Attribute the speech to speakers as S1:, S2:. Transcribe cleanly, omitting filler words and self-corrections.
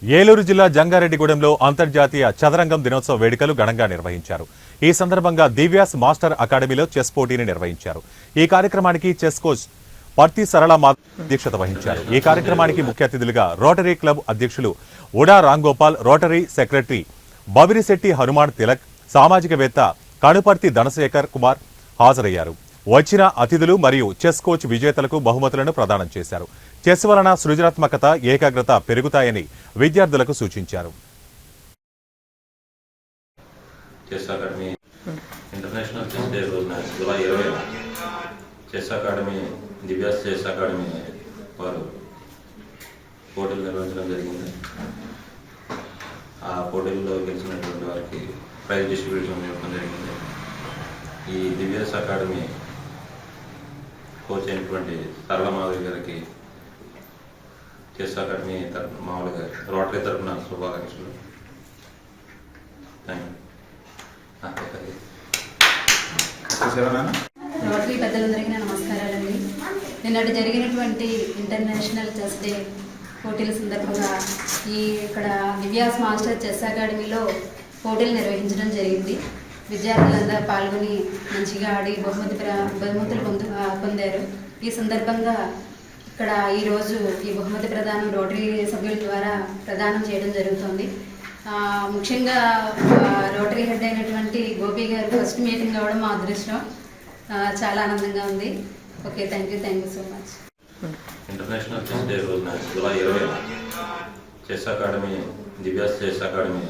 S1: ఏలూరు జిల్లా జంగారెడ్డిగూడెంలో అంతర్జాతీయ చదరంగం దినోత్సవ వేడుకలు ఘనంగా నిర్వహించారు. ఈ సందర్భంగా దివ్యాస్ మాస్టర్ అకాడమీలో చెస్ పోటీని నిర్వహించారు. ఈ కార్యక్రమానికి చెస్ కోచ్ పర్తి సరళ అధ్యక్షత వహించారు. ఈ కార్యక్రమానికి ముఖ్య అతిథులుగా రోటరీ క్లబ్ అధ్యక్షులు ఉడా రాంగోపాల్, రోటరీ సెక్రటరీ బవిరిశెట్టి హనుమాన్ తిలక్, సామాజికవేత్త కనుపర్తి ధనశేఖర్ కుమార్ హాజరయ్యారు. వచ్చిన అతిథులు మరియు చెస్ కోచ్ విజేతలకు బహుమతులను ప్రదానం చేశారు. చెస్ వలన సృజనాత్మకత, ఏకాగ్రత పెరుగుతాయని విద్యార్థులకు సూచించారు.
S2: Chess academy international chess day రోజున July 20 chess academy Divya's chess academy వారు పోటీలు నిర్వహించడం జరిగింది. ఆ పోటీల్లో గెలిచినటువంటి వారికి ప్రైజ్ డిస్ట్రిబ్యూషన్ ఇవ్వడం జరిగింది. ఈ దివ్యాస్ అకాడమీ కోచ్ అయినటువంటి సరళ మాధవి గారికి చెస్ అకాడమీ మామూలుగా రోటరీ తరఫున శుభాకాంక్షలు.
S3: రోటరీ పెద్దలందరికీ నమస్కారాలండి. నిన్నటి జరిగినటువంటి ఇంటర్నేషనల్ చెస్ డే పోటీల సందర్భంగా ఇక్కడ దివ్యాస్ మాస్టర్ చెస్ అకాడమీలో పోటీలు నిర్వహించడం జరిగింది. విద్యార్థులందరూ పాల్గొని మంచిగా ఆడి బహుమతులు పొందారు. ఈ సందర్భంగా ఇక్కడ ఈరోజు ఈ బహుమతి ప్రదానం రోటరీ సభ్యుల ద్వారా ప్రదానం చేయడం జరుగుతుంది. ముఖ్యంగా రోటరీ హెడ్ అయినటువంటి గోపి గారు ఫస్ట్ మీటింగ్ అవ్వడం మా అదృష్టం. చాలా ఆనందంగా ఉంది. Okay, thank you so much.
S2: International chess day రోజున July 20 chess academy Divya's chess academy